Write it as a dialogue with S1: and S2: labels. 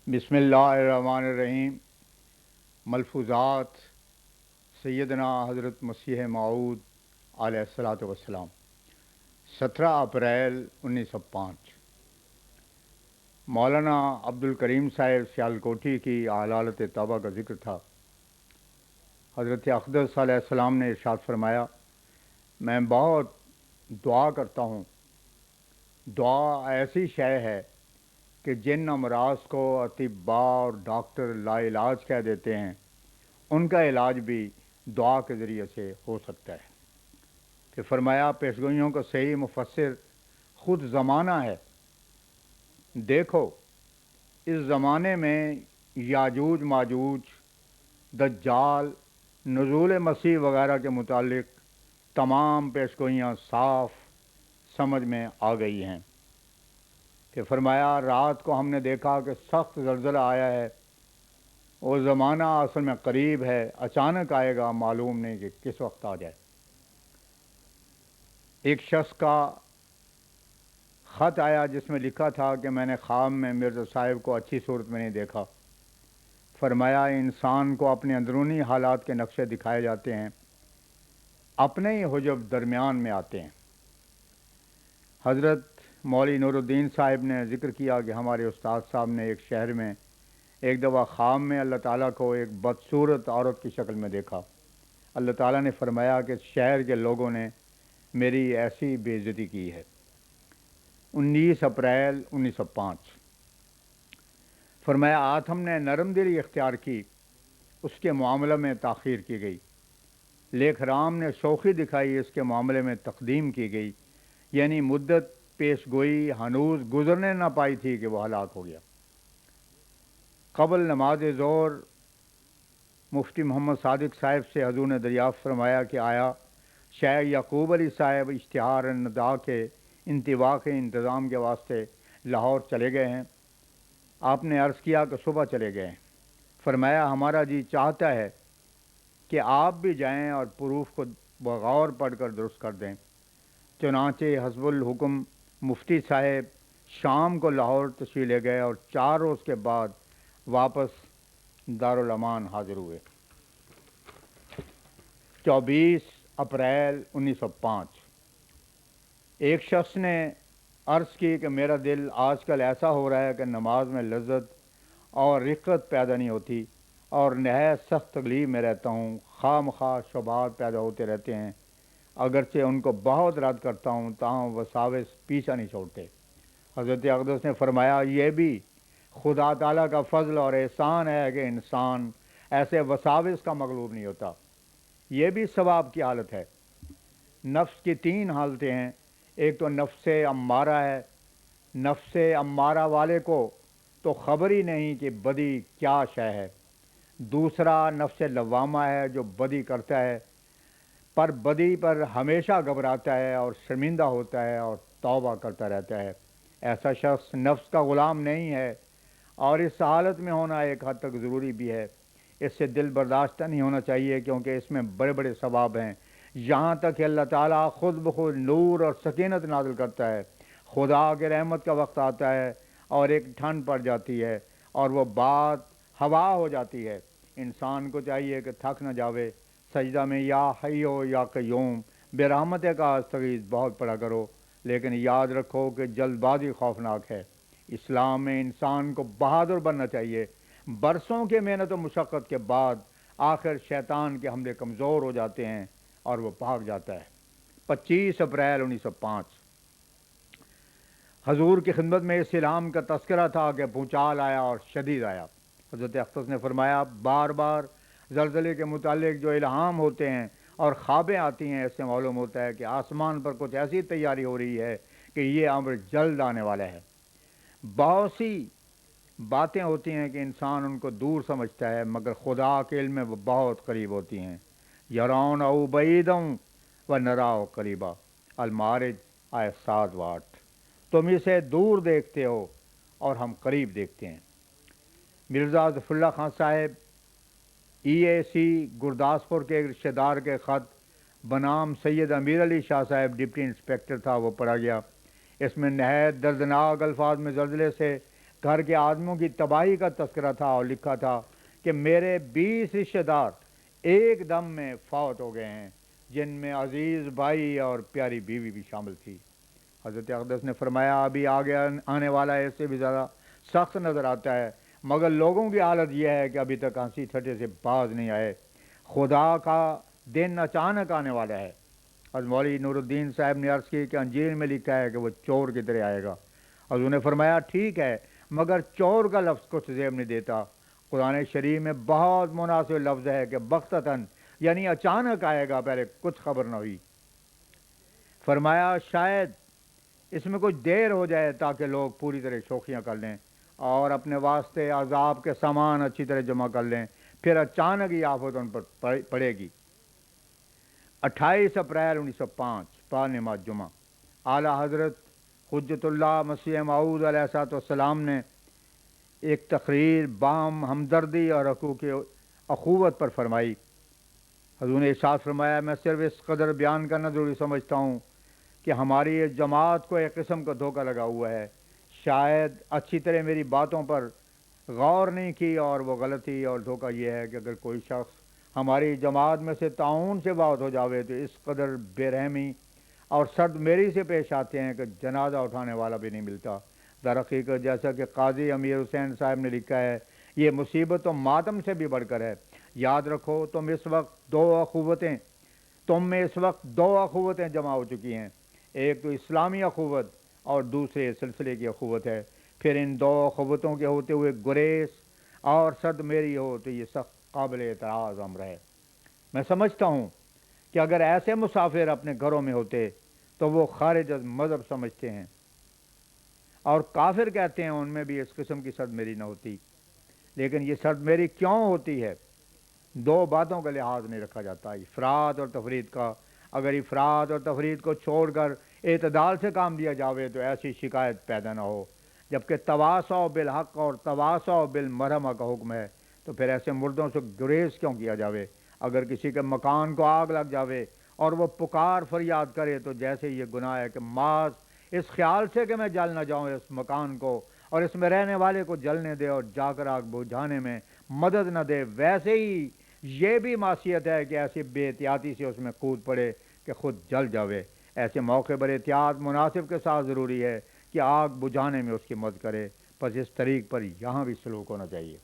S1: بسم اللہ الرحمن الرحیم۔ ملفوظات سیدنا حضرت مسیح موعود علیہ الصلاۃ والسلام، 17 اپریل 1905۔ مولانا عبد الکریم صاحب سیالکوٹی کی حالات توبہ کا ذکر تھا۔ حضرت اقدس علیہ السلام نے ارشاد فرمایا، میں بہت دعا کرتا ہوں۔ دعا ایسی شے ہے کہ جن امراض کو اطباء اور ڈاکٹر لا علاج کہہ دیتے ہیں، ان کا علاج بھی دعا کے ذریعے سے ہو سکتا ہے۔ پھر فرمایا، پیشگوئیوں کا صحیح مفسر خود زمانہ ہے۔ دیکھو، اس زمانے میں یاجوج ماجوج، دجال، نزول مسیح وغیرہ کے متعلق تمام پیشگوئیاں صاف سمجھ میں آ گئی ہیں۔ کہ فرمایا، رات کو ہم نے دیکھا کہ سخت زلزلہ آیا ہے۔ وہ زمانہ اصل میں قریب ہے، اچانک آئے گا، معلوم نہیں کہ کس وقت آ جائے۔ ایک شخص کا خط آیا جس میں لکھا تھا کہ میں نے خواب میں مرزا صاحب کو اچھی صورت میں نہیں دیکھا۔ فرمایا، انسان کو اپنے اندرونی حالات کے نقشے دکھائے جاتے ہیں، اپنے ہی حجب درمیان میں آتے ہیں۔ حضرت مولوی نور الدین صاحب نے ذکر کیا کہ ہمارے استاد صاحب نے ایک شہر میں ایک دفعہ خواب میں اللہ تعالیٰ کو ایک بدصورت عورت کی شکل میں دیکھا۔ اللہ تعالیٰ نے فرمایا کہ شہر کے لوگوں نے میری ایسی بے عزتی کی ہے۔ 19 اپریل 1905۔ فرمایا، آدم نے نرم دلی اختیار کی، اس کے معاملہ میں تاخیر کی گئی۔ لیک رام نے شوخی دکھائی، اس کے معاملے میں تقدیم کی گئی، یعنی مدت پیش گوئی ہنوز گزرنے نہ پائی تھی کہ وہ ہلاک ہو گیا۔ قبل نماز ظہر مفتی محمد صادق صاحب سے حضور نے دریافت فرمایا کہ آیا شیخ یعقوب علی صاحب اشتہار ندا کے انتباہ کے انتظام کے واسطے لاہور چلے گئے ہیں؟ آپ نے عرض کیا کہ صبح چلے گئے ہیں۔ فرمایا، ہمارا جی چاہتا ہے کہ آپ بھی جائیں اور پروف کو بغور پڑھ کر درست کر دیں۔ چنانچہ حسب الحکم مفتی صاحب شام کو لاہور تشریف لے گئے اور 4 روز کے بعد واپس دارالامان حاضر ہوئے۔ 24 اپریل 1905۔ ایک شخص نے عرض کی کہ میرا دل آج کل ایسا ہو رہا ہے کہ نماز میں لذت اور رقت پیدا نہیں ہوتی اور نہایت سخت تکلیف میں رہتا ہوں۔ خواہ مخواہ شبہات پیدا ہوتے رہتے ہیں، اگرچہ ان کو بہت رد کرتا ہوں تاہم وساوس پیچھا نہیں چھوڑتے۔ حضرت اقدس نے فرمایا، یہ بھی خدا تعالیٰ کا فضل اور احسان ہے کہ انسان ایسے وساوس کا مغلوب نہیں ہوتا۔ یہ بھی ثواب کی حالت ہے۔ نفس کی 3 حالتیں ہیں۔ ایک تو نفس امارہ ہے۔ نفس امارہ والے کو تو خبر ہی نہیں کہ بدی کیا شے ہے۔ دوسرا نفس لوامہ ہے جو بدی کرتا ہے، پر بدی پر ہمیشہ گھبراتا ہے اور شرمندہ ہوتا ہے اور توبہ کرتا رہتا ہے۔ ایسا شخص نفس کا غلام نہیں ہے، اور اس حالت میں ہونا ایک حد تک ضروری بھی ہے۔ اس سے دل برداشتہ نہیں ہونا چاہیے، کیونکہ اس میں بڑے بڑے ثواب ہیں۔ یہاں تک کہ اللہ تعالیٰ خود بخود نور اور سکینت نازل کرتا ہے۔ خدا کے رحمت کا وقت آتا ہے اور ایک ٹھنڈ پڑ جاتی ہے اور وہ بات ہوا ہو جاتی ہے۔ انسان کو چاہیے کہ تھک نہ جاوے، سجدہ میں یا حیو یا قیوم برحمت کا استغیث بہت پڑھا کرو، لیکن یاد رکھو کہ جلد بازی خوفناک ہے۔ اسلام میں انسان کو بہادر بننا چاہیے۔ برسوں کے محنت و مشقت کے بعد آخر شیطان کے حملے کمزور ہو جاتے ہیں اور وہ بھاگ جاتا ہے۔ 25 اپریل 1905۔ حضور کی خدمت میں اس الہام کا تذکرہ تھا کہ بھونچال آیا اور شدید آیا۔ حضرت اقدس نے فرمایا، بار بار زلزلے کے متعلق جو الہام ہوتے ہیں اور خوابیں آتی ہیں، اس سے معلوم ہوتا ہے کہ آسمان پر کچھ ایسی تیاری ہو رہی ہے کہ یہ امر جلد آنے والا ہے۔ بہت سی باتیں ہوتی ہیں کہ انسان ان کو دور سمجھتا ہے، مگر خدا کے علم میں وہ بہت قریب ہوتی ہیں۔ یرون او بعیدوں و نراؤ قریبا، المارج آئے 7 واٹ۔ تم اسے دور دیکھتے ہو اور ہم قریب دیکھتے ہیں۔ مرزا ظفر اللہ خان صاحب EAC گرداسپور کے ایک رشتہ دار کے خط بنام سید امیر علی شاہ صاحب ڈپٹی انسپکٹر تھا، وہ پڑھا گیا۔ اس میں نہایت دردناک الفاظ میں زلزلے سے گھر کے آدمیوں کی تباہی کا تذکرہ تھا اور لکھا تھا کہ میرے 20 رشتہ دار ایک دم میں فوت ہو گئے ہیں، جن میں عزیز بھائی اور پیاری بیوی بھی شامل تھی۔ حضرت اقدس نے فرمایا ابھی آگے آنے والا ہے اس سے بھی زیادہ سخت نظر آتا ہے، مگر لوگوں کی حالت یہ ہے کہ ابھی تک ہنسی ٹھٹے سے باز نہیں آئے۔ خدا کا دن اچانک آنے والا ہے۔ حضرت مولوی نور الدین صاحب نے عرض کی کہ انجیل میں لکھا ہے کہ وہ چور کی طرح آئے گا۔ حضور نے فرمایا ٹھیک ہے، مگر چور کا لفظ کچھ زیب نہیں دیتا۔ قرآن شریف میں بہت مناسب لفظ ہے کہ بغتتاً، یعنی اچانک آئے گا، پہلے کچھ خبر نہ ہوئی۔ فرمایا شاید اس میں کچھ دیر ہو جائے تاکہ لوگ پوری طرح شوخیاں کر لیں اور اپنے واسطے عذاب کے سامان اچھی طرح جمع کر لیں، پھر اچانک یہ آفت ان پر پڑے گی۔ 28 اپریل 1905 بعد نماز جمعہ، اعلیٰ حضرت حجت اللہ مسیح موعود علیہ السلام نے ایک تقریر باہم ہمدردی اور حقوق اخوت پر فرمائی۔ حضور نے ارشاد فرمایا میں صرف اس قدر بیان کرنا ضروری سمجھتا ہوں کہ ہماری اس جماعت کو ایک قسم کا دھوکہ لگا ہوا ہے، شاید اچھی طرح میری باتوں پر غور نہیں کی، اور وہ غلطی اور دھوکہ یہ ہے کہ اگر کوئی شخص ہماری جماعت میں سے طاعون سے فوت ہو جاوے تو اس قدر بے رحمی اور سرد میری سے پیش آتے ہیں کہ جنازہ اٹھانے والا بھی نہیں ملتا۔ در حقیقت جیسا کہ قاضی امیر حسین صاحب نے لکھا ہے، یہ مصیبت و ماتم سے بھی بڑھ کر ہے۔ یاد رکھو تم میں اس وقت دو اخوتیں جمع ہو چکی ہیں، ایک تو اسلامی اخوت اور دوسرے سلسلے کی اخوت ہے۔ پھر ان دو اخوتوں کے ہوتے ہوئے گریز اور صد میری ہو تو یہ سخت قابل اعتراض امر ہے۔ میں سمجھتا ہوں کہ اگر ایسے مسافر اپنے گھروں میں ہوتے تو وہ خارج از مذہب سمجھتے ہیں، اور کافر کہتے ہیں ان میں بھی اس قسم کی صد میری نہ ہوتی۔ لیکن یہ صد میری کیوں ہوتی ہے؟ دو باتوں کا لحاظ نہیں رکھا جاتا، افراط اور تفرید کا۔ اگر افراط اور تفرید کو چھوڑ کر اعتدال سے کام لیا جاوے تو ایسی شکایت پیدا نہ ہو۔ جبکہ تواصع بالحق اور تواصع بالمرحمہ کا حکم ہے، تو پھر ایسے مردوں سے گریز کیوں کیا جاوے؟ اگر کسی کے مکان کو آگ لگ جاوے اور وہ پکار فریاد کرے تو جیسے یہ گناہ ہے کہ محض اس خیال سے کہ میں جل نہ جاؤں اس مکان کو اور اس میں رہنے والے کو جلنے دے اور جا کر آگ بجھانے میں مدد نہ دے، ویسے ہی یہ بھی معصیت ہے کہ ایسی بے احتیاطی سے اس میں کود پڑے کہ خود جل جاوے۔ ایسے موقع پر احتیاط مناسب کے ساتھ ضروری ہے کہ آگ بجھانے میں اس کی مدد کرے۔ پس اس طریق پر یہاں بھی سلوک ہونا چاہیے۔